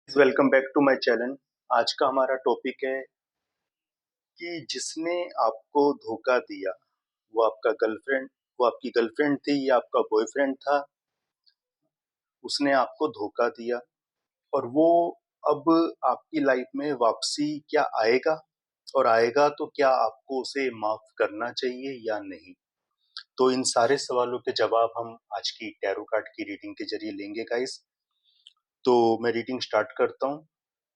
Welcome back to my channel. आज का हमारा टॉपिक है कि जिसने आपको धोखा दिया वो आपका गर्लफ्रेंड वो आपकी गर्लफ्रेंड थी या आपका बॉयफ्रेंड था। उसने आपको धोखा दिया और वो अब आपकी लाइफ में वापसी क्या आएगा, और आएगा तो क्या आपको उसे माफ करना चाहिए या नहीं। तो इन सारे सवालों के जवाब हम आज की टैरो कार्ड की रीडिंग के जरिए लेंगे गाइस। तो मैं रीडिंग स्टार्ट करता हूँ।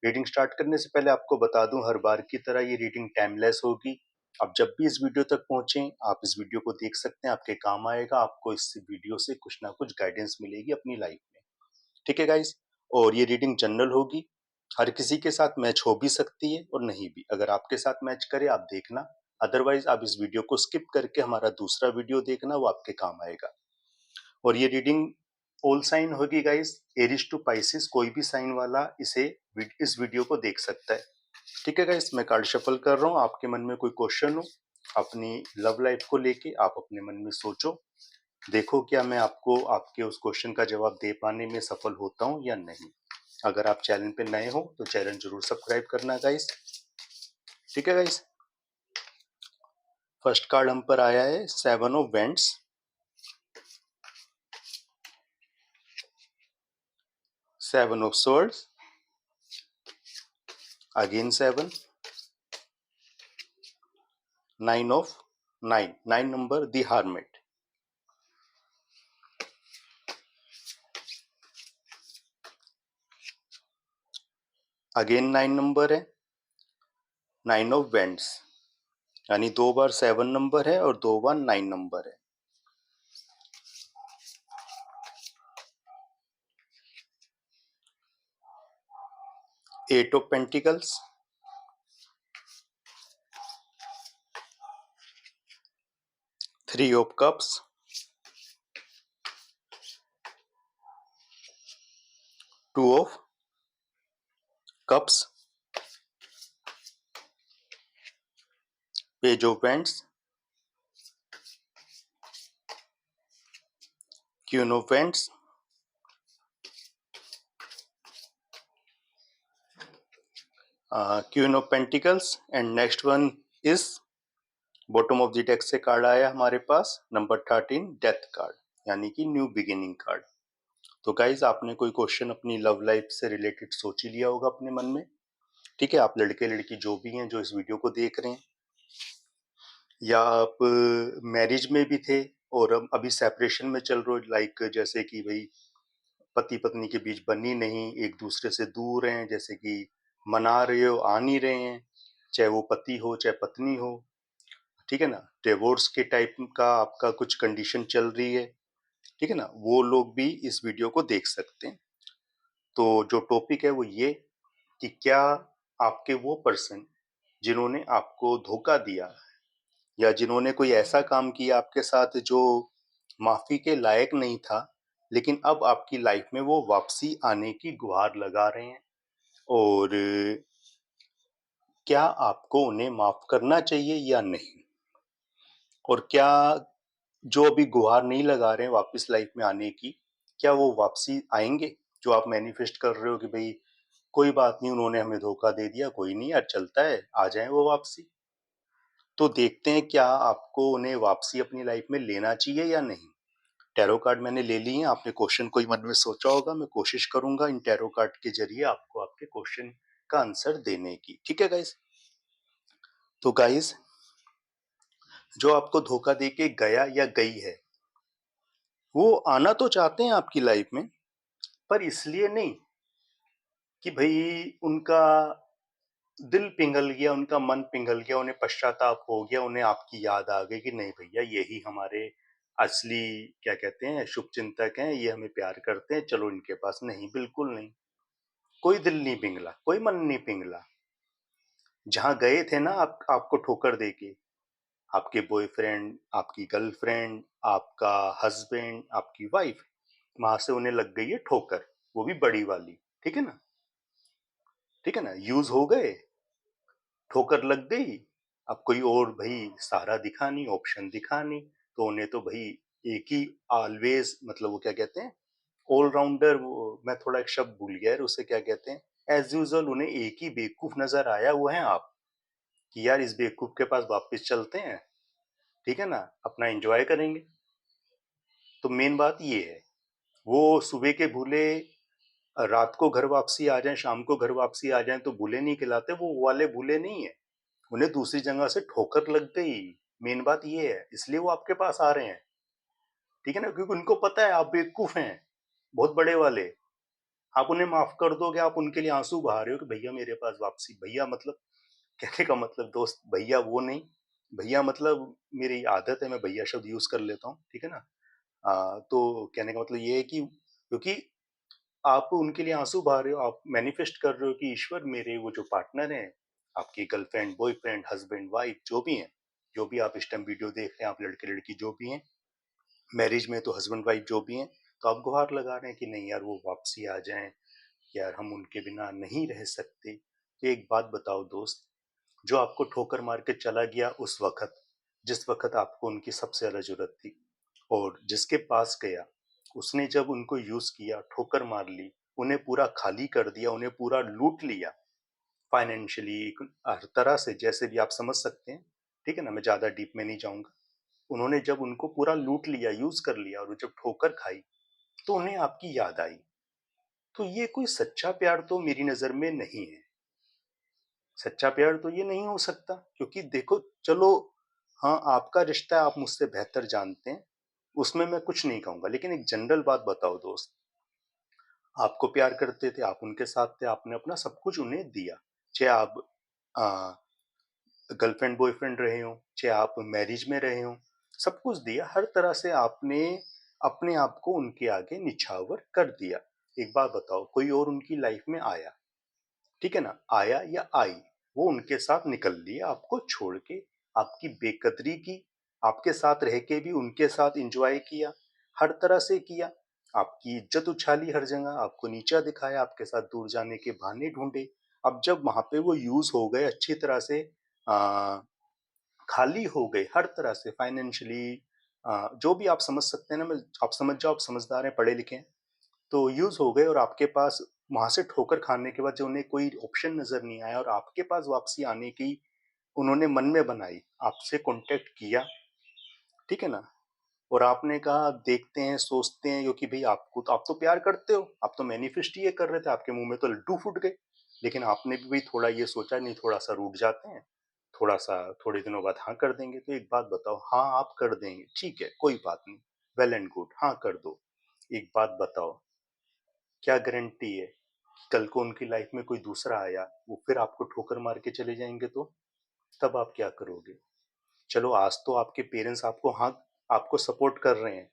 रीडिंग स्टार्ट करने से पहले आपको बता दूं, हर बार की तरह ये रीडिंग टाइमलेस होगी। आप जब भी इस वीडियो तक पहुंचे आप इस वीडियो को देख सकते हैं, आपके काम आएगा। आपको इस वीडियो से कुछ ना कुछ गाइडेंस मिलेगी अपनी लाइफ में। ठीक है गाइस। और ये रीडिंग जनरल होगी, हर किसी के साथ मैच हो भी सकती है और नहीं भी। अगर आपके साथ मैच करे आप देखना, अदरवाइज आप इस वीडियो को स्किप करके हमारा दूसरा वीडियो देखना, वो आपके काम आएगा। और ये रीडिंग ऑल साइन होगी गाइस, एरिस टू पाइसिस, कोई भी साइन वाला इस वीडियो को देख सकता है। ठीक है गाइस, मैं कार्ड शफल कर रहा हूँ। आपके मन में कोई क्वेश्चन हो अपनी लव लाइफ को लेके, आप अपने मन में सोचो। देखो क्या मैं आपको आपके उस क्वेश्चन का जवाब दे पाने में सफल होता हूँ या नहीं। अगर आप चैनल पे नए हो तो चैनल जरूर सब्सक्राइब करना गाइस। ठीक है गाइस। फर्स्ट कार्ड हम पर आया है 7 of vents, 7 of swords, again 7, 9 of 9 number the hermit, again 9 number है, 9 ऑफ वेंट्स, यानी 2 बार 7 नंबर है और 2 बार 9 नंबर है। Eight of pentacles, 3 of cups, 2 of cups, page of wands, queen of wands, queen of pentacles, and next one is bottom of the deck से card आया हमारे पास नंबर 13, डेथ कार्ड, यानी कि न्यू बिगिनिंग कार्ड। तो guys आपने कोई question अपनी लव लाइफ से रिलेटेड सोच ही लिया होगा अपने मन में। ठीक है, आप लड़के लड़की जो भी हैं जो इस वीडियो को देख रहे हैं, या आप मैरिज में भी थे और अभी सेपरेशन में चल रहे हो, लाइक जैसे कि भाई पति पत्नी के बीच बनी नहीं, एक दूसरे से दूर हैं, जैसे कि मना रहे हो आ नहीं रहे हैं, चाहे वो पति हो चाहे पत्नी हो। ठीक है ना, डिवोर्स के टाइप का आपका कुछ कंडीशन चल रही है। ठीक है ना, वो लोग भी इस वीडियो को देख सकते हैं। तो जो टॉपिक है वो ये कि क्या आपके वो पर्सन जिन्होंने आपको धोखा दिया या जिन्होंने कोई ऐसा काम किया आपके साथ जो माफी के लायक नहीं था, लेकिन अब आपकी लाइफ में वो वापसी आने की गुहार लगा रहे हैं, और क्या आपको उन्हें माफ करना चाहिए या नहीं। और क्या जो अभी गुहार नहीं लगा रहे हैं वापस लाइफ में आने की, क्या वो वापसी आएंगे। जो आप मैनिफेस्ट कर रहे हो कि भाई कोई बात नहीं, उन्होंने हमें धोखा दे दिया, कोई नहीं यार, चलता है, आ जाए वो वापसी। तो देखते हैं क्या आपको उन्हें वापसी अपनी लाइफ में लेना चाहिए या नहीं। टैरो कार्ड मैंने ले लिए हैं, आपने क्वेश्चन कोई मन में सोचा होगा, मैं कोशिश करूंगा इन टैरो कार्ड के जरिए आपको आपके क्वेश्चन का आंसर देने की। ठीक है गाइस। तो गाइस, जो आपको धोखा दे के गया या गई है, वो आना तो चाहते हैं आपकी लाइफ में, पर इसलिए नहीं कि भाई उनका दिल पिघल गया, उनका मन पिघल गया, उन्हें पश्चाताप हो गया, उन्हें आपकी याद आ गई कि नहीं भैया यही हमारे असली क्या कहते हैं शुभ चिंतक हैं, ये हमें प्यार करते हैं, चलो इनके पास। नहीं, बिल्कुल नहीं। कोई दिल नहीं पिघला, कोई मन नहीं पिघला। जहां गए थे ना आपको ठोकर देके, आपके बॉयफ्रेंड, आपकी गर्लफ्रेंड, आपका हस्बैंड, आपकी वाइफ, वहां से उन्हें लग गई है ठोकर, वो भी बड़ी वाली। ठीक है ना, ठीक है ना, यूज हो गए, ठोकर लग गई। अब कोई और भाई सहारा दिखा नहीं, ऑप्शन दिखा नहीं, तो उन्हें तो भाई एक ही ऑलवेज, मतलब वो क्या कहते हैं ऑलराउंडर, मैं थोड़ा एक शब्द भूल गया है उसे क्या कहते हैं, एज़ यूजुअल उन्हें एक ही बेवकूफ़ नज़र आया, वो हैं आप, कि यार इस बेवकूफ़ के पास वापस चलते हैं, ठीक है ना? अपना एन्जॉय करेंगे। तो मेन बात ये है, वो सुबह के भूले रात को घर वापसी आ जाएँ, शाम को घर वापसी आ जाएँ तो भूले नहीं कहलाते, वो वाले भूले नहीं हैं। उन्हें दूसरी जगह से ठोकर लग गई, मेन बात ये है, इसलिए वो आपके पास आ रहे हैं, ठीक है ना? क्योंकि उनको पता है आप बेवकूफ़ हैं, बहुत बड़े वाले। आप उन्हें माफ़ कर दोगे, आप उनके लिए आँसू बहा रहे हो कि भैया मेरे पास वापसी, भैया मतलब कहने का मतलब दोस्त भैया वो नहीं, भैया मतलब मेरी आदत है, मैं भैया शब्द यूज़ कर लेता हूँ, ठीक है ना? तो कहने का मतलब ये है कि क्योंकि आप उनके लिए आँसू बहा रहे हो, आप मैनिफेस्ट कर रहे हो कि ईश्वर मेरे वो जो पार्टनर हैं, आपकी गर्लफ्रेंड, बॉयफ्रेंड, हस्बैंड, वाइफ जो भी हैं, जो भी आप इस टाइम वीडियो देख रहे हैं, आप लड़के-लड़की जो भी हैं, मैरिज में तो हस्बैंड वाइफ जो भी हैं, तो आप गुहार लगा रहे हैं कि नहीं यार वो वापसी आ जाएँ, यार हम उनके बिना नहीं रह सकते। तो एक बात बताओ दोस्त, जो आपको ठोकर मार के चला गया उस वक़्त, जिस वक़्त आपको उनकी सबसे ज़्यादा ज़रूरत थी और जिसके पास गया, उसने जब उनको यूज़ किया, ठोकर मार ली, उन्हें पूरा खाली कर दिया, उन्हें पूरा लूट लिया, फाइनेंशियली हर तरह से जैसे भी आप समझ सकते हैं, ठीक है ना? मैं ज़्यादा डीप में नहीं जाऊँगा। उन्होंने जब उनको पूरा लूट लिया, यूज़ कर लिया और जब ठोकर खाई, तो उन्हें आपकी याद आई। तो ये कोई सच्चा प्यार तो मेरी नज़र में नहीं है। सच्चा प्यार तो ये नहीं हो सकता क्योंकि देखो चलो हाँ, आपका रिश्ता है, आप मुझसे बेहतर जानते हैं, उसमें मैं कुछ नहीं कहूँगा। लेकिन एक जनरल बात बताओ दोस्त, आपको प्यार करते थे, आप उनके साथ थे, आपने अपना सब कुछ उन्हें दिया। चाहे आप अ, गर्लफ्रेंड बॉयफ्रेंड रहे हों, चाहे आप मैरिज में रहे हों, सब कुछ दिया, हर तरह से आपने अपने आप को उनके आगे निछावर कर दिया। एक बात बताओ, कोई और उनकी लाइफ में आया, ठीक है ना? आया या आई, वो उनके साथ निकल लिया आपको छोड़ के, आपकी बेकदरी की, आपके साथ रह के भी उनके साथ एन्जॉय किया, हर तरह से किया, आपकी इज़्ज़त उछाली हर जगह, आपको नीचा दिखाया, आपके साथ दूर जाने के बहाने ढूँढे। अब जब वहाँ पे वो यूज़ हो गए अच्छी तरह से अ, खाली हो गए हर तरह से फाइनेंशियली जो भी आप समझ सकते हैं ना, मैं आप समझ जाओ, आप समझदार हैं, पढ़े लिखे हैं। तो यूज़ हो गए और आपके पास वहाँ से ठोकर खाने के बाद जो उन्हें कोई ऑप्शन नज़र नहीं आया और आपके पास वापसी आने की उन्होंने मन में बनाई, आपसे कॉन्टैक्ट किया, ठीक है ना? और आपने कहा देखते हैं, सोचते हैं क्योंकि भई आपको तो आप तो प्यार करते हो, आप तो मैनिफेस्ट ही ये कर रहे थे, आपके मुँह में तो लड्डू फूट गए। लेकिन आपने भी भई थोड़ा ये सोचा नहीं थोड़ा-सा रूठ जाते हैं, थोड़ा-सा थोड़े दिनों बाद हाँ कर देंगे। तो एक बात बताओ, हाँ आप कर देंगे, ठीक है, कोई बात नहीं, वेल एंड गुड, हाँ कर दो। एक बात बताओ, क्या गारंटी है कि कल को उनकी लाइफ में कोई दूसरा आया, वो फिर आपको ठोकर मार के चले जाएँगे तो? तब आप क्या करोगे? चलो आज तो आपके पेरेंट्स आपको हाँ, आपको सपोर्ट कर रहे हैं।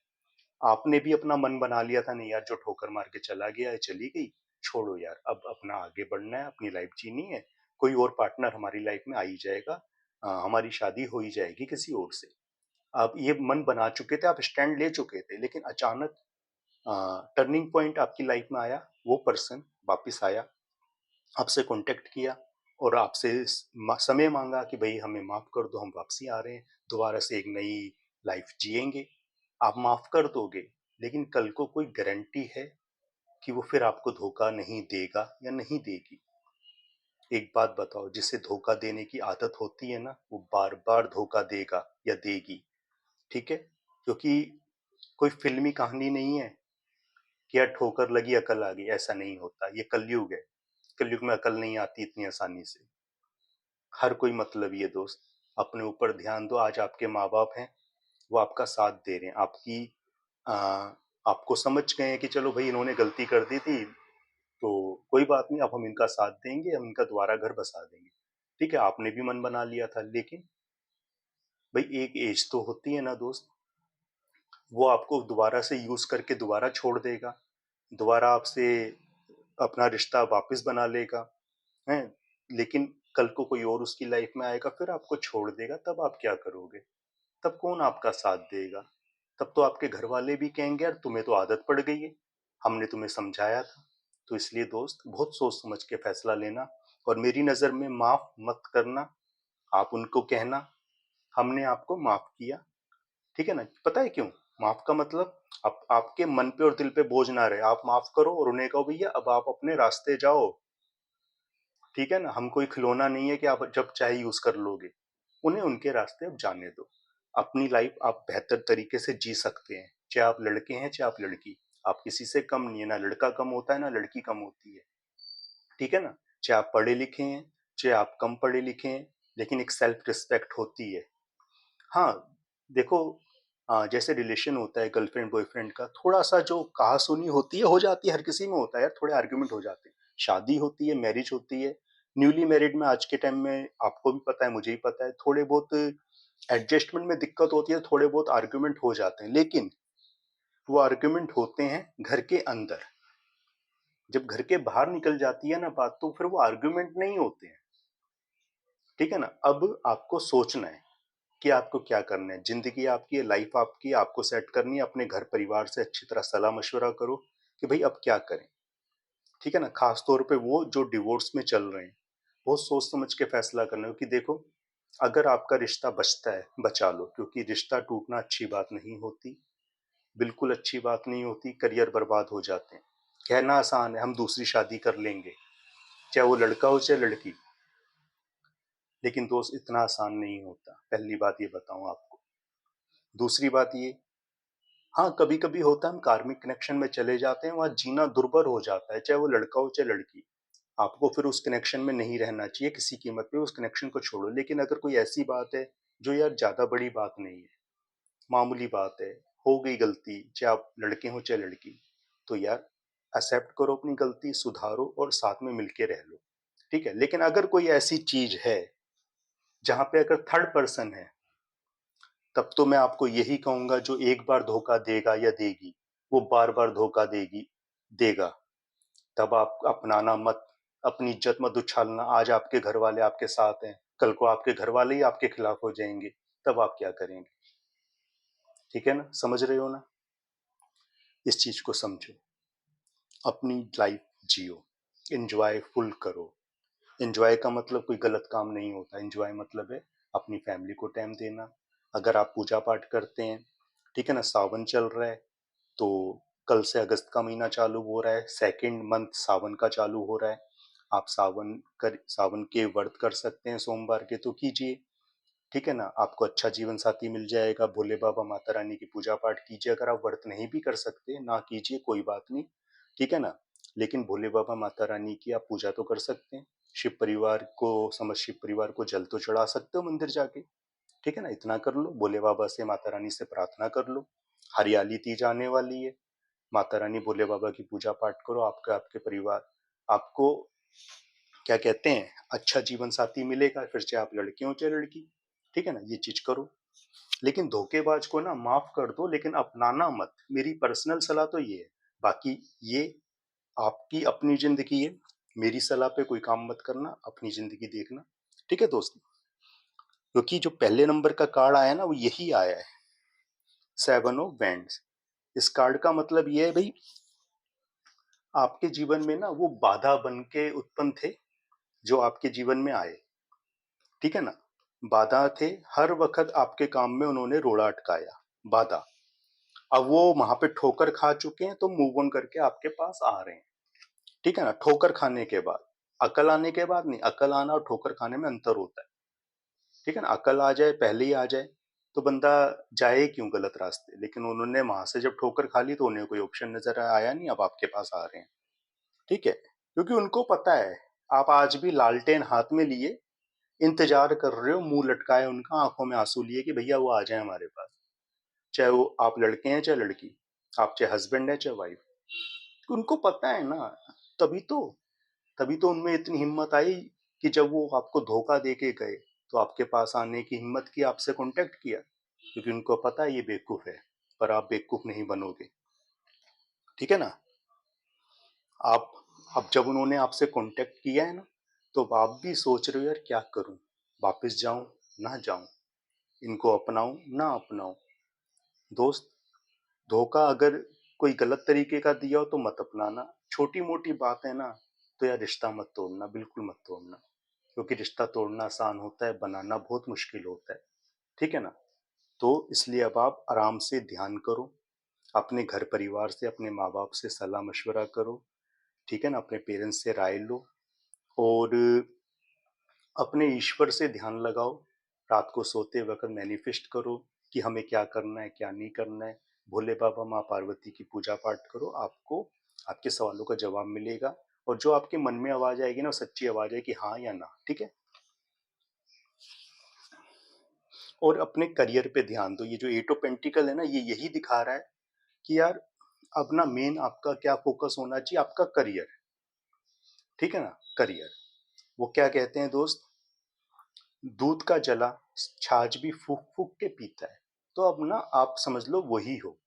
आपने भी अपना मन बना लिया था नहीं यार जो ठोकर मार के चला गया है, चली गई, छोड़ो यार अब अपना आगे बढ़ना है, अपनी लाइफ जीनी है, कोई और पार्टनर हमारी लाइफ में आ ही जाएगा, हमारी शादी हो ही जाएगी किसी और से। आप ये मन बना चुके थे, आप स्टैंड ले चुके थे, लेकिन अचानक टर्निंग पॉइंट आपकी लाइफ में आया, वो पर्सन वापिस आया, आपसे कॉन्टैक्ट किया और आपसे समय मांगा कि भाई हमें माफ कर दो, हम वापसी आ रहे हैं, दोबारा से एक नई लाइफ जिएंगे। आप माफ कर दोगे, लेकिन कल को कोई गारंटी है कि वो फिर आपको धोखा नहीं देगा या नहीं देगी? एक बात बताओ, जिसे धोखा देने की आदत होती है ना, वो बार बार धोखा देगा या देगी, ठीक है? क्योंकि कोई फिल्मी कहानी नहीं है कि यार ठोकर लगी अकल आ गई, ऐसा नहीं होता, ये कलयुग है। कलयुग में अकल नहीं आती इतनी आसानी से। हर कोई मतलबी है दोस्त, अपने ऊपर ध्यान दो। आज आपके माँ बाप हैं, वो आपका साथ दे रहे हैं, आपकी आ, आपको समझ गए हैं कि चलो भाई इन्होंने गलती कर दी थी, तो कोई बात नहीं, अब हम इनका साथ देंगे, हम इनका दोबारा घर बसा देंगे। ठीक है, आपने भी मन बना लिया था, लेकिन भाई एक एज तो होती है ना दोस्त, वो आपको दोबारा से यूज करके दोबारा छोड़ देगा, दोबारा आपसे अपना रिश्ता वापस बना लेगा, हैं? लेकिन कल को कोई और उसकी लाइफ में आएगा, फिर आपको छोड़ देगा, तब आप क्या करोगे? तब कौन आपका साथ देगा? तब तो आपके घर वाले भी कहेंगे यार तुम्हें तो आदत पड़ गई है, हमने तुम्हें समझाया था। तो इसलिए दोस्त बहुत सोच समझ के फैसला लेना, और मेरी नज़र में माफ मत करना। आप उनको कहना हमने आपको माफ किया, ठीक है ना? पता है क्यों? माफ का मतलब आपके मन पे और दिल पे बोझ ना रहे, आप माफ करो और उन्हें कहो भैया अब आप अपने रास्ते जाओ, ठीक है ना? हम कोई खिलौना नहीं है कि आप जब चाहे यूज़ कर लोगे। उन्हें उनके रास्ते अब जाने दो। अपनी लाइफ़ आप बेहतर तरीके से जी सकते हैं, चाहे आप लड़के हैं, चाहे आप लड़की। आप किसी से कम नहीं है, ना लड़का कम होता है, ना लड़की कम होती है। ठीक है ना? चाहे आप पढ़े-लिखे हैं, चाहे आप कम पढ़े-लिखे हैं, लेकिन एक सेल्फ रिस्पेक्ट होती है। हाँ, देखो जैसे रिलेशन होता है गर्लफ्रेंड बॉयफ्रेंड का, थोड़ा-सा जो कहा-सुनी होती है, हो जाती है, हर किसी में होता है यार, थोड़े आर्गुमेंट हो जाते हैं। शादी होती है, मैरिज होती है, न्यूली मैरिड में आज के टाइम में आपको भी पता है, मुझे भी पता है, थोड़े बहुत एडजस्टमेंट में दिक्कत होती है, थोड़े बहुत आर्गुमेंट हो जाते हैं, लेकिन वो आर्गुमेंट होते हैं घर के अंदर। जब घर के बाहर निकल जाती है ना बात, तो फिर वो आर्गुमेंट नहीं होते हैं। ठीक है ना? अब आपको सोचना है कि आपको क्या करना है। ज़िंदगी आपकी है, लाइफ आपकी है, आपको सेट करनी है। अपने घर परिवार से अच्छी तरह सलाह-मशवरा करो कि भई अब क्या करें? ठीक है ना? ख़ास तौर पे वो जो डिवोर्स में चल रहे हैं, बहुत सोच समझ के फैसला करना है क्योंकि देखो, अगर आपका रिश्ता बचता है, बचा लो क्योंकि रिश्ता टूटना अच्छी बात नहीं होती, बिल्कुल अच्छी बात नहीं होती, करियर बर्बाद हो जाते हैं। कहना आसान है, हम दूसरी शादी कर लेंगे, चाहे वो लड़का हो, चाहे लड़की, लेकिन दोस्त इतना आसान नहीं होता। पहली बात ये बताऊँ आपको। दूसरी बात ये, हाँ, कभी-कभी होता है हम कार्मिक कनेक्शन में चले जाते हैं, वहाँ जीना दुर्भर हो जाता है, चाहे वो लड़का हो, चाहे लड़की। आपको फिर उस कनेक्शन में नहीं रहना चाहिए किसी कीमत पे, उस कनेक्शन को छोड़ो। लेकिन अगर कोई ऐसी बात है, जो यार ज़्यादा बड़ी बात नहीं है, मामूली बात है, हो गई गलती, चाहे आप लड़के हों, चाहे लड़की, तो यार एक्सेप्ट करो अपनी गलती, सुधारो और साथ में मिलके रह लो, ठीक है? लेकिन अगर कोई ऐसी चीज़ है, जहाँ पे अगर थर्ड पर्सन है, तब तो मैं आपको यही कहूँगा जो एक बार धोखा देगा या देगी, वो बार-बार धोखा देगा। तब आप अपनाना मत, अपनी इज़्ज़त मत उछालना। आज आपके घरवाले आपके साथ हैं, कल को आपके घरवाले ही आपके खिलाफ हो जाएँगे, तब आप क्या करेंगे? ठीक है ना? समझ रहे हो ना? इस चीज़ को समझो, अपनी लाइफ़ जियो, एन्जॉय फुल करो। एन्जॉय का मतलब कोई गलत काम नहीं होता, एन्जॉय मतलब है अपनी फैमिली को टाइम देना। अगर आप पूजा-पाठ करते हैं, ठीक है ना? सावन चल रहा है, तो कल से अगस्त का महीना चालू हो रहा है, सेकंड मंथ सावन का चालू हो रहा है। आप सावन के व्रत कर सकते हैं सोमवार के तो कीजिए, ठीक है ना? आपको अच्छा जीवन साथी मिल जाएगा, भोले बाबा, माता रानी की पूजा पाठ कीजिए। अगर आप व्रत नहीं भी कर सकते, ना कीजिए, कोई बात नहीं, ठीक है ना? लेकिन भोले बाबा, माता रानी की आप पूजा तो कर सकते हैं। शिव परिवार को जल तो चढ़ा सकते हो मंदिर जाके, ठीक है ना? इतना कर लो, भोले बाबा से, माता रानी से प्रार्थना कर लो। हरियाली तीज आने वाली है, माता रानी, भोले बाबा की पूजा पाठ करो, आपका आपके परिवार आपको क्या कहते हैं, अच्छा जीवन साथी मिलेगा, फिर चाहे आप लड़के हो चाहे लड़की, ठीक है ना? ये चीज करो। लेकिन धोखेबाज को ना माफ कर दो, लेकिन अपनाना मत। मेरी पर्सनल सलाह तो ये है। बाकी ये आपकी अपनी जिंदगी है, मेरी सलाह पे कोई काम मत करना, अपनी जिंदगी देखना, ठीक है दोस्त? क्योंकि जो पहले नंबर का कार्ड आया ना, वो यही आया है, 7 ऑफ वैंड्स। इस कार्ड का मतलब ये है भाई, आपके जीवन में ना वो बाधा बन के उत्पन्न थे, जो आपके जीवन में आए, ठीक है ना? बाधा थे, हर वक़्त आपके काम में उन्होंने रोड़ा अटकाया, बाधा। अब वो वहाँ पे ठोकर खा चुके हैं, तो मूव ऑन करके आपके पास आ रहे हैं, ठीक है ना? ठोकर खाने के बाद, अकल आने के बाद नहीं, अकल आना और ठोकर खाने में अंतर होता है, ठीक है ना? अकल आ जाए, पहले ही आ जाए, तो बंदा जाए क्यों गलत रास्ते? लेकिन उन्होंने वहाँ से जब ठोकर खा ली, तो उन्हें कोई ऑप्शन नज़र आया नहीं, अब आपके पास आ रहे हैं, ठीक है? क्योंकि उनको पता है, आप आज भी लालटेन हाथ में लिए इंतजार कर रहे हो, मुंह लटकाए उनका, आंखों में आंसू लिए कि भैया वो आ जाए हमारे पास। चाहे वो आप लड़के हैं चाहे लड़की, आप चाहे हस्बैंड है चाहे वाइफ, उनको पता है ना। तभी तो तभी तो उनमें इतनी हिम्मत आई कि जब वो आपको धोखा दे के गए, तो आपके पास आने की हिम्मत की, आपसे कांटेक्ट किया, क्योंकि उनको पता है ये बेवकूफ है, पर आप बेवकूफ नहीं बनोगे, ठीक है ना? आप अब जब उन्होंने आपसे कांटेक्ट किया है ना, तो अब आप भी सोच रहे हो यार क्या करूं, वापस जाऊं ना जाऊं, इनको अपनाऊं ना अपनाऊं। दोस्त, धोखा अगर कोई गलत तरीके का दिया हो तो मत अपनाना। छोटी मोटी बात है ना, तो यार रिश्ता मत तोड़ना, बिल्कुल मत तोड़ना, क्योंकि रिश्ता तोड़ना आसान होता है, बनाना बहुत मुश्किल होता है, ठीक है ना? तो इसलिए अब आप आराम से ध्यान करो, अपने घर परिवार से, अपने माँ बाप से सलाह मशवरा करो, ठीक है ना? अपने पेरेंट्स से राय लो, और अपने ईश्वर से ध्यान लगाओ। रात को सोते वक्त मैनिफेस्ट करो कि हमें क्या करना है, क्या नहीं करना है। भोले बाबा, माँ पार्वती की पूजा पाठ करो, आपको आपके सवालों का जवाब मिलेगा। और जो आपके मन में आवाज आएगी ना, वो सच्ची आवाज है कि हाँ या ना, ठीक है। और अपने करियर पे ध्यान दो। ये जो एट ऑफ पेंटिकल है ना, ये यही दिखा रहा है कि यार अब ना मेन आपका क्या फोकस होना चाहिए, आपका करियर। ठीक है ना, करियर। वो क्या कहते हैं दोस्त, दूध का जला छाछ भी फूक फूक के पीता है। तो अब ना आप समझ लो वही हो,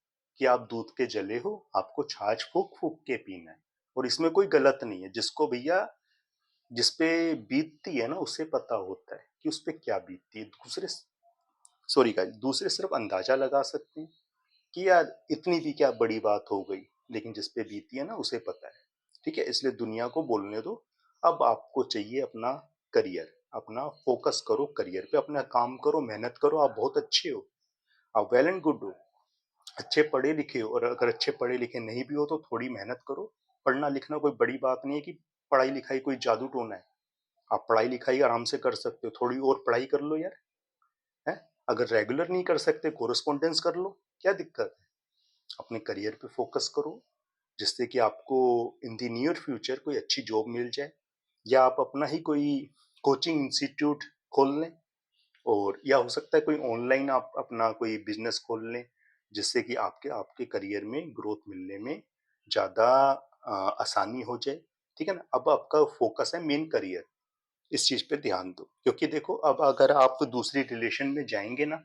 कि आप दूध के जले हो, आपको छाछ फूक फूक के पीना है। और इसमें कोई गलत नहीं है। जिसको भैया, जिसपे बीतती है ना, उसे पता होता है कि उस पे क्या बीतती है। दूसरे, सॉरी गाइस, दूसरे सिर्फ अंदाजा लगा सकते हैं कि यार इतनी भी क्या बड़ी बात हो गई, लेकिन जिस पे बीती है ना, उसे पता है। ठीक है, इसलिए दुनिया को बोलने दो। अब आपको चाहिए अपना करियर। अपना फोकस करो करियर पे, अपना काम करो, मेहनत करो। आप बहुत अच्छे हो, आप वेल एंड गुड हो, अच्छे पढ़े लिखे हो। और अगर अच्छे पढ़े लिखे नहीं भी हो तो थोड़ी मेहनत करो। पढ़ना लिखना कोई बड़ी बात नहीं है कि पढ़ाई लिखाई कोई जादू टोना है। आप पढ़ाई लिखाई आराम से कर सकते हो, थोड़ी और पढ़ाई कर लो यार। है, अगर रेगुलर नहीं कर सकते, कोरस्पॉन्डेंस कर लो, क्या दिक्कत है। अपने करियर पे फोकस करो, जिससे कि आपको इन द नियर फ्यूचर कोई अच्छी जॉब मिल जाए। या आप अपना ही कोई कोचिंग इंस्टीट्यूट खोल लें। और या हो सकता है कोई ऑनलाइन आप अपना कोई बिजनेस खोल लें, जिससे कि आपके आपके करियर में ग्रोथ मिलने में ज़्यादा आसानी हो जाए। ठीक है ना, अब आपका फोकस है मेन करियर। इस चीज़ पे ध्यान दो, क्योंकि देखो अब अगर आप दूसरी रिलेशन में जाएंगे ना,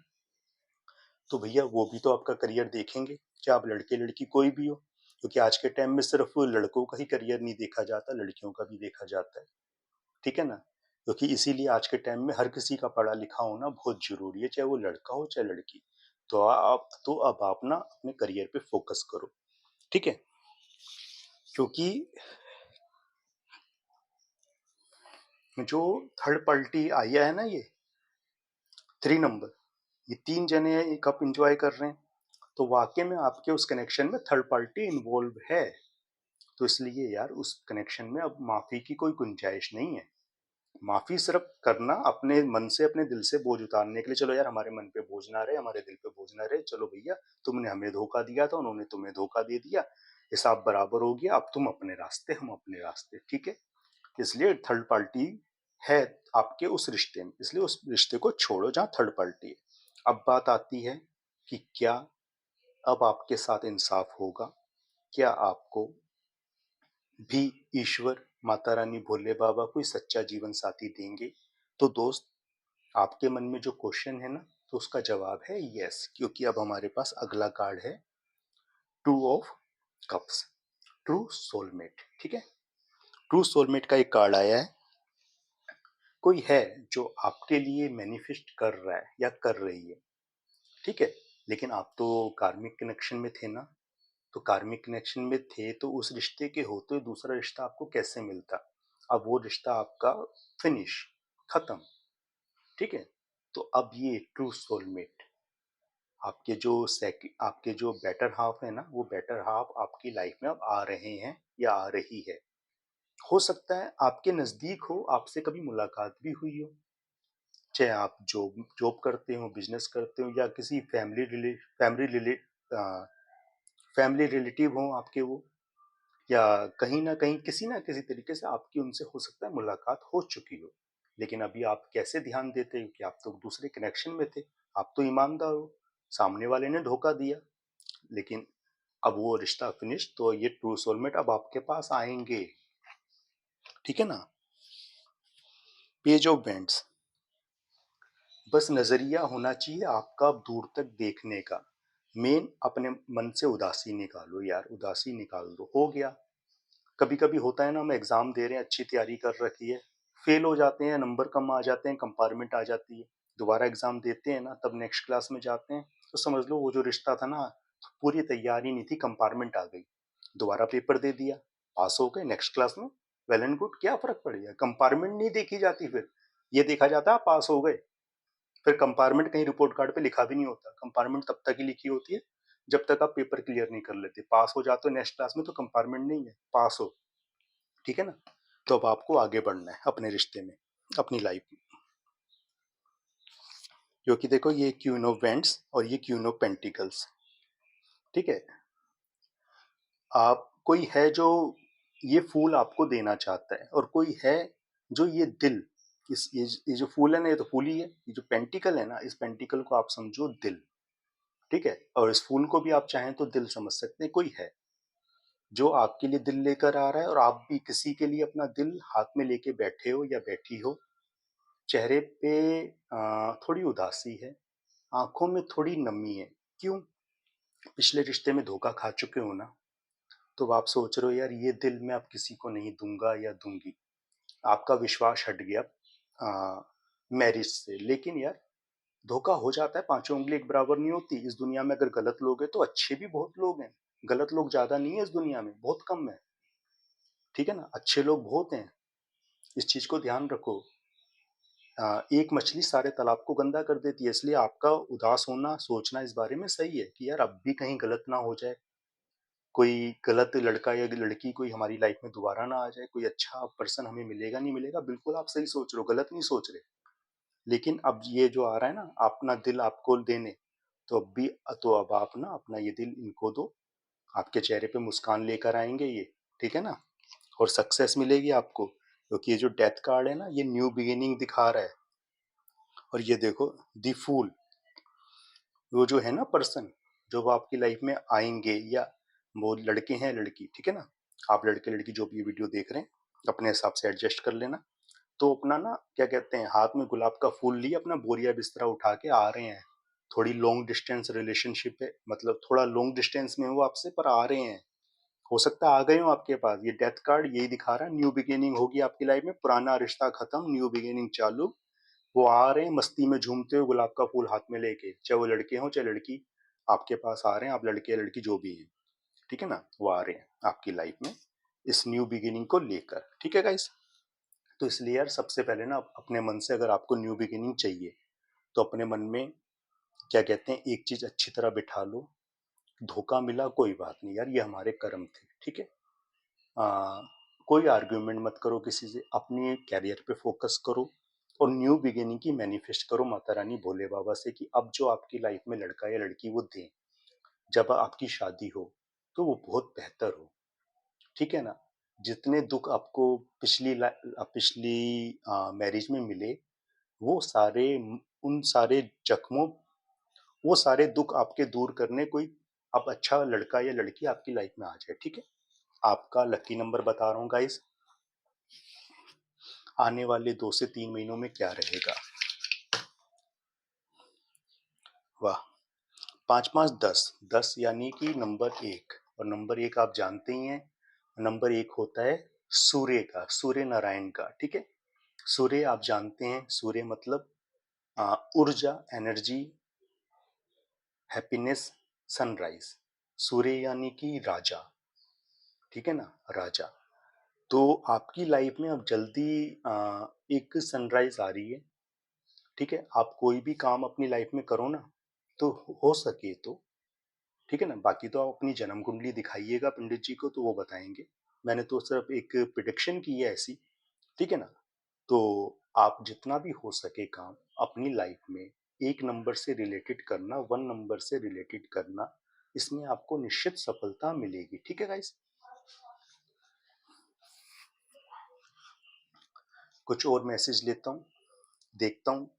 तो भैया वो भी तो आपका करियर देखेंगे, चाहे आप लड़के लड़की कोई भी हो। क्योंकि आज के टाइम में सिर्फ लड़कों का ही करियर नहीं देखा जाता, लड़कियों का भी देखा जाता है। ठीक है ना, क्योंकि इसीलिए आज के टाइम में हर किसी का पढ़ा लिखा होना बहुत जरूरी है, चाहे वो लड़का हो चाहे लड़की। तो अब आप ना अपने करियर पे फोकस करो। ठीक है, क्योंकि जो थर्ड पार्टी आया है ना, ये 3 नंबर, ये 3 जने कप एंजॉय कर रहे हैं। तो वाकई में आपके उस कनेक्शन में थर्ड पार्टी इन्वॉल्व है। तो इसलिए यार उस कनेक्शन में अब माफी की कोई गुंजाइश नहीं है। माफी सिर्फ करना अपने मन से, अपने दिल से बोझ उतारने के लिए। चलो यार, हमारे मन पे बोझ ना रहे, हमारे दिल पे बोझ ना रहे। चलो भैया, तुमने हमें धोखा दिया था, उन्होंने तुम्हें धोखा दे दिया, हिसाब बराबर हो गया। अब तुम अपने रास्ते, हम अपने रास्ते। ठीक है, इसलिए थर्ड पार्टी है आपके उस रिश्ते में, इसलिए उस रिश्ते को छोड़ो जहां थर्ड पार्टी है। अब बात आती है कि क्या अब आपके साथ इंसाफ होगा, क्या आपको भी ईश्वर, माता रानी, भोले बाबा कोई सच्चा जीवन साथी देंगे। तो दोस्त, आपके मन में जो क्वेश्चन है ना, तो उसका जवाब है यस, क्योंकि अब हमारे पास अगला कार्ड है two of cups, true soulmate. ठीक है, ट्रू सोलमेट का एक कार्ड आया है। कोई है जो आपके लिए मैनिफेस्ट कर रहा है या कर रही है। ठीक है, लेकिन आप तो कार्मिक कनेक्शन में थे ना। तो कार्मिक कनेक्शन में थे तो उस रिश्ते के होते दूसरा रिश्ता आपको कैसे मिलता। अब वो रिश्ता आपका फिनिश, खत्म। ठीक है, तो अब ये ट्रू सोलमेट, आपके जो बेटर हाफ है ना, वो बेटर हाफ आपकी लाइफ में अब आ रहे हैं या आ रही है। हो सकता है आपके नजदीक हो, आपसे कभी मुलाकात भी हुई हो, चाहे आप जॉब जॉब करते हो, बिजनेस करते हो, या किसी फैमिली रिलेटिव हो आपके वो, या कहीं ना कहीं किसी ना किसी तरीके से आपकी उनसे हो सकता है मुलाकात हो चुकी हो। लेकिन अभी आप कैसे ध्यान देते हो कि आप तो दूसरे कनेक्शन में थे, आप तो ईमानदार हो, सामने वाले ने धोखा दिया। लेकिन अब वो रिश्ता फिनिश, तो ये ट्रू सोलमेट अब आपके पास आएंगे। ठीक है ना, पेज ऑफ बैंड्स, बस नजरिया होना चाहिए आपका दूर तक देखने का। मेन अपने मन से उदासी निकालो यार, उदासी निकाल दो, हो गया। कभी कभी होता है ना, हम एग्जाम दे रहे हैं, अच्छी तैयारी कर रखी है, फेल हो जाते हैं, नंबर कम आ जाते हैं, कंपार्टमेंट आ जाती है। दोबारा एग्जाम देते हैं ना, तब नेक्स्ट क्लास में जाते हैं, तो समझ लो वो जो रिश्ता था ना, पूरी तैयारी नहीं थी, कंपार्टमेंट आ गई। दोबारा पेपर दे दिया, पास हो गए, नेक्स्ट क्लास में वेल एंड गुड, क्या फर्क पड़ गया। कंपार्टमेंट नहीं देखी जाती, फिर ये देखा जाता है पास हो गए। फिर कंपार्टमेंट कहीं रिपोर्ट कार्ड पे लिखा भी नहीं होता, कंपार्टमेंट तब तक ही लिखी होती है जब तक आप पेपर क्लियर नहीं कर लेते। पास हो जाते हो नेक्स्ट क्लास में, तो कंपार्टमेंट नहीं है, पास हो। ठीक है ना, तो अब आपको आगे बढ़ना है अपने रिश्ते में, अपनी लाइफ में। क्योंकि देखो ये क्वीन ऑफ वेंट्स और ये क्वीन ऑफ पेंटिकल्स, ठीक है। आप कोई है जो ये फूल आपको देना चाहता है, और कोई है जो ये दिल, इस ये जो फूल है ना, ये तो फूल ही है, ये जो पेंटिकल है ना, इस पेंटिकल को आप समझो दिल, ठीक है। और इस फूल को भी आप चाहें तो दिल समझ सकते हैं। कोई है जो आपके लिए दिल लेकर आ रहा है, और आप भी किसी के लिए अपना दिल हाथ में लेके बैठे हो या बैठी हो। चेहरे पे थोड़ी उदासी है, आंखों में थोड़ी नमी है। क्यों? पिछले रिश्ते में धोखा खा चुके हो ना, तो आप सोच रहे हो यार ये दिल मैं अब किसी को नहीं दूंगा या दूंगी। आपका विश्वास हट गया मैरिज से। लेकिन यार धोखा हो जाता है, पांचों उंगली एक बराबर नहीं होती। इस दुनिया में अगर गलत लोग हैं तो अच्छे भी बहुत लोग हैं। गलत लोग ज्यादा नहीं है इस दुनिया में, बहुत कम है, ठीक है ना। अच्छे लोग बहुत हैं, इस चीज को ध्यान रखो। एक मछली सारे तालाब को गंदा कर देती है। इसलिए आपका उदास होना, सोचना इस बारे में सही है कि यार अब भी कहीं गलत ना हो जाए, कोई गलत लड़का या लड़की कोई हमारी लाइफ में दोबारा ना आ जाए, कोई अच्छा पर्सन हमें मिलेगा नहीं मिलेगा। बिल्कुल आप सही सोच रहे हो, गलत नहीं सोच रहे। लेकिन अब ये जो आ रहा है ना अपना दिल आपको देने, तो अब भी, तो अब आप ना अपना ये दिल इनको दो। आपके चेहरे पे मुस्कान लेकर आएंगे ये, ठीक है ना। और सक्सेस मिलेगी आपको, क्योंकि ये जो डेथ कार्ड है ना, ये न्यू बिगिनिंग दिखा रहा है। और ये देखो दी फूल, वो जो है ना पर्सन, जो वो आपकी लाइफ में आएंगे, या वो लड़के हैं लड़की, ठीक है ना। आप लड़के लड़की जो भी ये वीडियो देख रहे हैं, अपने हिसाब से एडजस्ट कर लेना। तो अपना ना क्या कहते हैं, हाथ में गुलाब का फूल लिए अपना बोरिया बिस्तरा उठा के आ रहे हैं। थोड़ी लॉन्ग डिस्टेंस रिलेशनशिप है, मतलब थोड़ा लॉन्ग डिस्टेंस में हो आपसे, पर आ रहे हैं। हो सकता है आ गए हो आपके पास। ये डेथ कार्ड यही दिखा रहा है, न्यू बिगिनिंग होगी आपकी लाइफ में, पुराना रिश्ता खत्म, न्यू बिगिनिंग चालू। वो आ रहे हैं मस्ती में झूमते हुए, गुलाब का फूल हाथ में लेके, चाहे वो लड़के हों चाहे लड़की। आपके पास आ रहे हैं, आप लड़के या लड़की जो भी हैं, ठीक है ना। वो आ रहे हैं आपकी लाइफ में इस न्यू बिगिनिंग को लेकर, ठीक है गाइस। तो इसलिए यार सबसे पहले ना अपने मन से, अगर आपको न्यू बिगिनिंग चाहिए, तो अपने मन में क्या कहते हैं, एक चीज अच्छी तरह बिठा लो। धोखा मिला कोई बात नहीं यार, ये हमारे कर्म थे, ठीक है। आ, कोई आर्ग्यूमेंट मत करो किसी से, अपने कैरियर पे फोकस करो। और न्यू बिगिनिंग की मैनिफेस्ट करो माता रानी भोले बाबा से, कि अब जो आपकी लाइफ में लड़का या लड़की वो दें, जब आपकी शादी हो तो वो बहुत बेहतर हो, ठीक है ना। जितने दुख आपको पिछली मैरिज में मिले, वो सारे, उन सारे जख्मों, वो सारे दुख आपके दूर करने कोई अब अच्छा लड़का या लड़की आपकी लाइफ में आ जाए, ठीक है। आपका लकी नंबर बता रहा हूँ गाइस, आने वाले 2 से 3 महीनों में क्या रहेगा। वाह, 5 5 10, 10 यानी कि नंबर 1। और नंबर 1 आप जानते ही हैं, नंबर 1 होता है सूर्य का, सूर्य नारायण का, ठीक है। सूर्य आप जानते हैं, सूर्य मतलब ऊर्जा, एनर्जी, हैप्पीनेस, सनराइज। सूर्य यानी कि राजा, ठीक है ना, राजा। तो आपकी लाइफ में अब जल्दी एक सनराइज आ रही है, ठीक है। आप कोई भी काम अपनी लाइफ में करो ना, तो हो सके तो, ठीक है ना। बाकी तो आप अपनी जन्म कुंडली दिखाइएगा पंडित जी को, तो वो बताएंगे। मैंने तो सिर्फ एक प्रिडिक्शन की है ऐसी, ठीक है ना। तो आप जितना भी हो सके काम अपनी लाइफ में 1 नंबर से रिलेटेड करना, 1 नंबर से रिलेटेड करना, इसमें आपको निश्चित सफलता मिलेगी, ठीक है गाइस। कुछ और मैसेज लेता हूँ, देखता हूँ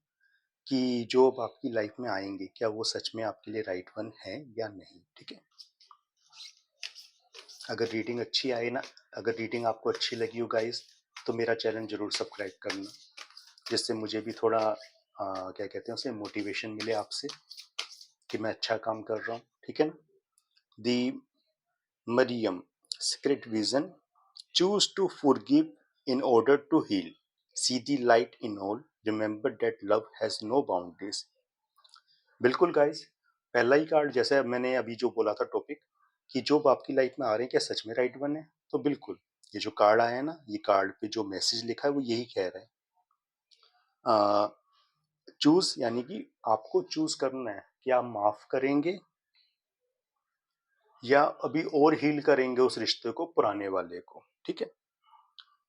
कि जो अब आपकी लाइफ में आएंगे क्या वो सच में आपके लिए राइट वन है या नहीं, ठीक है। अगर रीडिंग अच्छी आए ना, अगर रीडिंग आपको अच्छी लगी हो गाइस, तो मेरा चैनल जरूर सब्सक्राइब करना, जिससे मुझे भी थोड़ा क्या कहते हैं उसे, मोटिवेशन मिले आपसे, कि मैं अच्छा काम कर रहा हूँ, ठीक है ना। The Mariam secret vision, choose to forgive in order to heal, see the light in all, remember that love has no boundaries. बिल्कुल गाइस, पहला ही कार्ड, जैसे मैंने अभी जो बोला था टॉपिक, कि जो आपकी लाइफ में आ रहे हैं क्या सच में राइट वन है, तो बिल्कुल ये जो कार्ड आया है ना, ये कार्ड पे जो मैसेज लिखा है वो यही कह रहा है। चूज यानी कि आपको चूज करना है कि आप माफ करेंगे या अभी और हील करेंगे उस रिश्ते को, पुराने वाले को, ठीक है।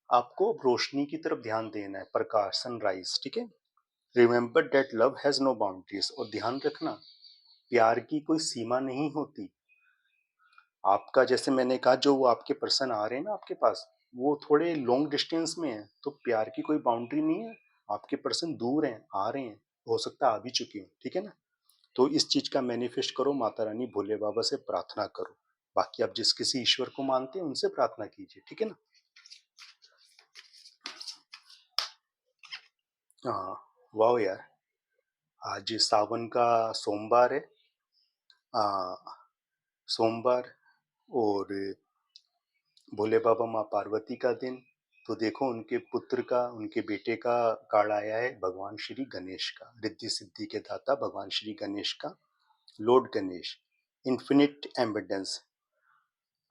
आपको रोशनी की तरफ ध्यान देना है, प्रकाश, सनराइज, ठीक है। Remember that love has no boundaries, और ध्यान रखना प्यार की कोई सीमा नहीं होती। आपका जैसे मैंने कहा, जो वो आपके पर्सन आ रहे हैं ना आपके पास, वो थोड़े लॉन्ग डिस्टेंस में है, तो प्यार की कोई बाउंड्री नहीं है। आपके पर्सन दूर हैं, आ रहे हैं, हो सकता है आ भी चुके हो, ठीक है ना। तो इस चीज का मैनिफेस्ट करो, माता रानी भोले बाबा से प्रार्थना करो। बाकी आप जिस किसी ईश्वर को मानते हैं उनसे प्रार्थना कीजिए, ठीक है ना। हाँ, वाह यार, आज सावन का सोमवार है। सोमवार, और भोले बाबा माँ पार्वती का दिन। तो देखो, उनके पुत्र का, उनके बेटे का कार्ड आया है, भगवान श्री गणेश का, रिद्धि सिद्धि के दाता भगवान श्री गणेश का। Lord Ganesh, infinite abundance.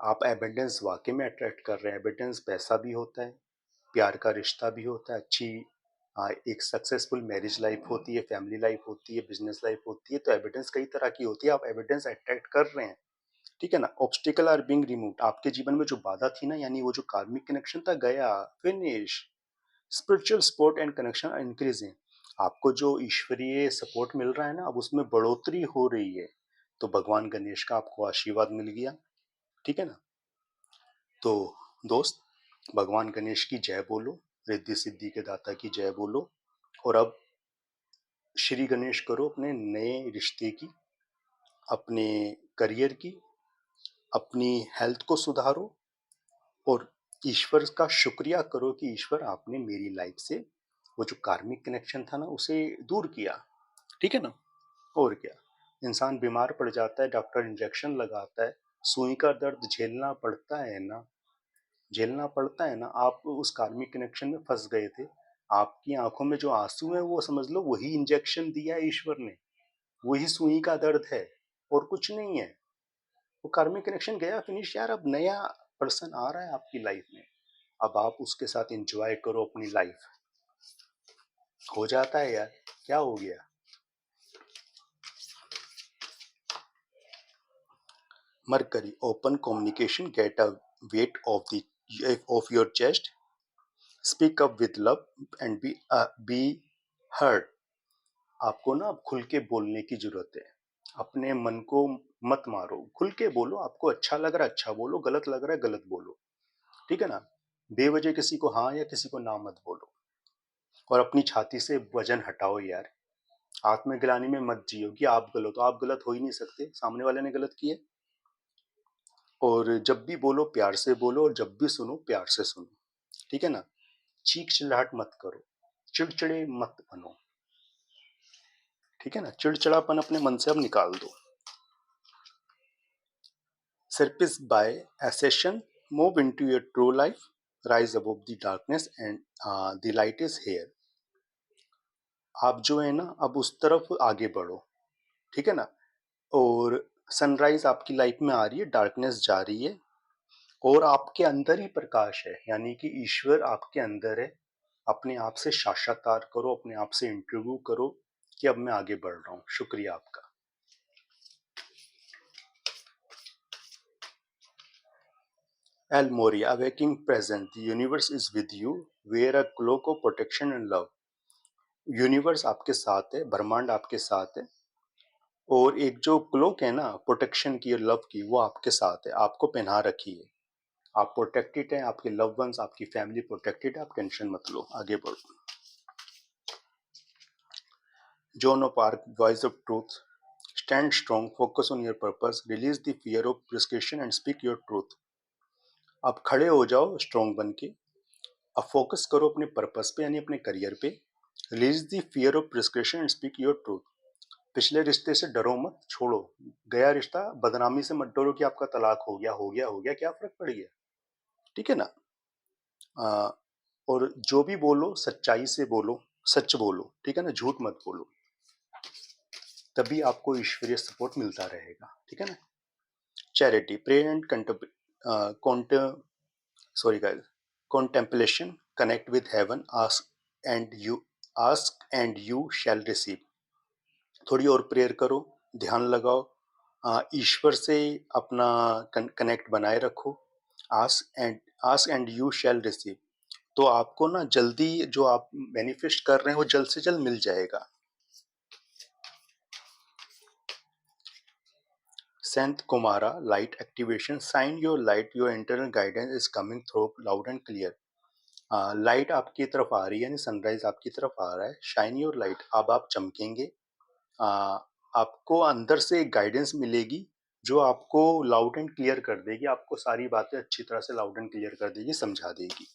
आप एबंडेंस वाकई में अट्रैक्ट कर रहे हैं। एबंडेंस पैसा भी होता है, प्यार का रिश्ता भी होता है, अच्छी एक सक्सेसफुल मैरिज लाइफ होती है, फैमिली लाइफ होती है, बिजनेस लाइफ होती है। तो एविडेंस कई तरह की होती है, आप एविडेंस अट्रैक्ट कर रहे हैं, ठीक है ना। ऑब्स्टिकल आर बीइंग रिमूव्ड, आपके जीवन में जो बाधा थी ना, यानी वो जो कार्मिक कनेक्शन था, गया, finish. Spiritual support and connection are increasing, आपको जो ईश्वरीय सपोर्ट मिल रहा है ना, अब उसमें बढ़ोतरी हो रही है। तो भगवान गणेश का आपको आशीर्वाद मिल गया, ठीक है ना। तो दोस्त, भगवान गणेश की जय बोलो, रिद्धि सिद्धि के दाता की जय बोलो, और अब श्री गणेश करो अपने नए रिश्ते की, अपने करियर की, अपनी हेल्थ को सुधारो, और ईश्वर का शुक्रिया करो कि ईश्वर आपने मेरी लाइफ से वो जो कार्मिक कनेक्शन था ना उसे दूर किया, ठीक है ना। और क्या, इंसान बीमार पड़ जाता है, डॉक्टर इंजेक्शन लगाता है, सुई का दर्द झेलना पड़ता है ना, झेलना पड़ता है ना। आप उस कार्मिक कनेक्शन में फंस गए थे, आपकी आंखों में जो आंसू है वो समझ लो वही इंजेक्शन दिया है ईश्वर ने, वही सुई का दर्द है, और कुछ नहीं है। वो कार्मिक कनेक्शन गया, फिनिश यार। अब नया पर्सन आ रहा है आपकी लाइफ में, अब आप उसके साथ एंजॉय करो अपनी लाइफ। हो जाता है यार, क्या हो गया। Mercury, open communication, get a weight of your chest, speak up with love and be heard. आपको ना अब खुल के बोलने की जरूरत है, अपने मन को मत मारो, खुल के बोलो। आपको अच्छा लग रहा है अच्छा बोलो, गलत लग रहा है गलत बोलो, ठीक है ना। बेवजह किसी को हाँ या किसी को ना मत बोलो, और अपनी छाती से वजन हटाओ यार। आत्मग्लानि में मत जियो कि आप गलत हो, आप गलत हो ही नहीं सकते, सामने वाले ने गलत किए। और जब भी बोलो प्यार से बोलो, और जब भी सुनो प्यार से सुनो, ठीक है ना। चीख चिल्लाहट मत करो, चिड़चिड़े मत बनो, ठीक है ना। चिड़चिड़ापन अपने मन से अब निकाल दो। Surfaced by ascension, move into your true life, rise above the darkness, and the light is here. आप जो है ना अब उस तरफ आगे बढ़ो, ठीक है ना। और सनराइज आपकी लाइफ में आ रही है, डार्कनेस जा रही है, और आपके अंदर ही प्रकाश है, यानी कि ईश्वर आपके अंदर है। अपने आप से साक्षात्कार करो, अपने आप से इंटरव्यू करो कि अब मैं आगे बढ़ रहा हूँ। शुक्रिया आपका। El Moria, awakening present, the universe is with you, wear a cloak of protection and love। Universe आपके साथ है, ब्रह्मांड आपके साथ है, और एक जो क्लोक है ना प्रोटेक्शन की और लव की, वो आपके साथ है, आपको पहना रखी है। आप प्रोटेक्टेड हैं, आपके लव वंस, आपकी फैमिली प्रोटेक्टेड है, आप टेंशन मत लो, आगे बढ़ो। John of arc, voice of truth, stand strong, focus on your purpose, release the fear of prescription and speak your truth. आप खड़े हो जाओ स्ट्रॉन्ग बन के, अब फोकस करो अपने पर्पस पे, यानी अपने करियर पे। Release the fear of prescription and speak your truth. पिछले रिश्ते से डरो मत, छोड़ो। गया रिश्ता, बदनामी से मत डरो कि आपका तलाक हो गया, हो गया, हो गया, क्या फर्क पड़ गया, ठीक है ना। आ, और जो भी बोलो सच्चाई से बोलो, सच बोलो, ठीक है ना, झूठ मत बोलो, तभी आपको ईश्वरीय सपोर्ट मिलता रहेगा, ठीक है ना। Charity, pray and sorry guys, contemplation, connect with heaven, ask and you shall receive। थोड़ी और प्रेयर करो, ध्यान लगाओ, ईश्वर से अपना कनेक्ट बनाए रखो। Ask and you shall receive. तो आपको ना जल्दी जो आप मैनिफेस्ट कर रहे हैं वो जल्द से जल्द मिल जाएगा। Senth Kumara, light activation, shine your light, your internal guidance is coming through loud and clear। Light आपकी तरफ आ रही है, यानी सनराइज आपकी तरफ आ रहा है। शाइन योर लाइट, अब आप चमकेंगे। आपको अंदर से एक गाइडेंस मिलेगी जो आपको लाउड एंड क्लियर कर देगी, आपको सारी बातें अच्छी तरह से लाउड एंड क्लियर कर देगी, समझा देगी।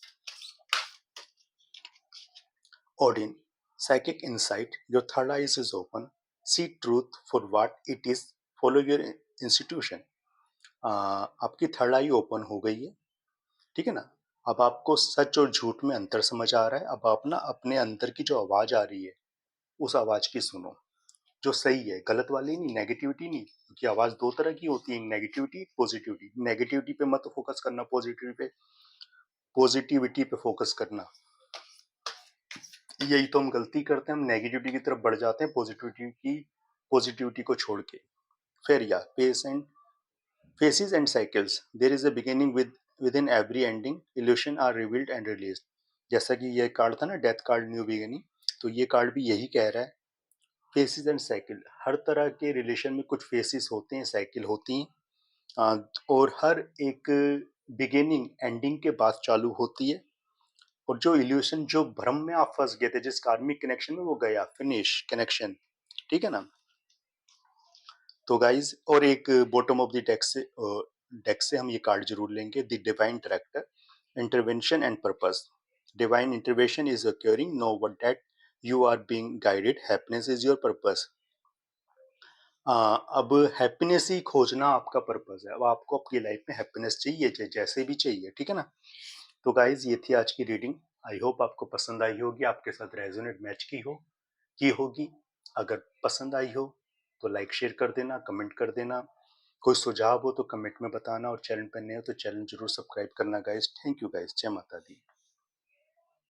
Odin, psychic insight, your third eye is open, see truth for what it is, follow your institution। आपकी थर्ड आई ओपन हो गई है, ठीक है ना। अब आपको सच और झूठ में अंतर समझ आ रहा है। अब आप ना अपने अंदर की जो आवाज आ रही है उस आवाज की सुनो, जो सही है, गलत वाली नहीं, नेगेटिविटी नहीं, क्योंकि आवाज दो तरह की होती है, नेगेटिविटी पॉजिटिविटी। नेगेटिविटी पे मत फोकस करना, पॉजिटिविटी पे फोकस करना। यही तो हम गलती करते हैं, हम नेगेटिविटी की तरफ बढ़ जाते हैं पॉजिटिविटी को छोड़ के। फिर या faces and cycles, there is a beginning within every ending, illusion are revealed and released। जैसा कि ये कार्ड था ना, डेथ कार्ड, न्यू बिगिनिंग, तो ये कार्ड भी यही कह रहा है। फेसिस एंड साइकिल, हर तरह के रिलेशन में कुछ फेसिस होते हैं, साइकिल होती हैं, और हर एक बिगिनिंग एंडिंग के बाद चालू होती है। और जो इल्यूशन, जो भ्रम में आप फंस गए थे, जिस कार्मिक कनेक्शन में, वो गया, फिनिश कनेक्शन, ठीक है ना। तो गाइज, और एक बॉटम ऑफ द डेक से हम ये कार्ड जरूर लेंगे, the divine director, intervention and purpose. Divine intervention is occurring, know what that you are being guided, happiness is your purpose। अब हैप्पीनेस ही खोजना आपका पर्पस है। अब आपको आपकी लाइफ में हैप्पीनेस चाहिए, चाहे जैसे भी चाहिए, ठीक है ना। तो गाइज, ये थी आज की रीडिंग। आई होप आपको पसंद आई होगी, आपके साथ रेजोनेट मैच की होगी। अगर पसंद आई हो तो लाइक शेयर कर देना, कमेंट कर देना। कोई सुझाव हो तो कमेंट में बताना, और चैनल पर नए हो तो चैनल जरूर सब्सक्राइब करना गाइज। थैंक यू गाइज, जय माता दी।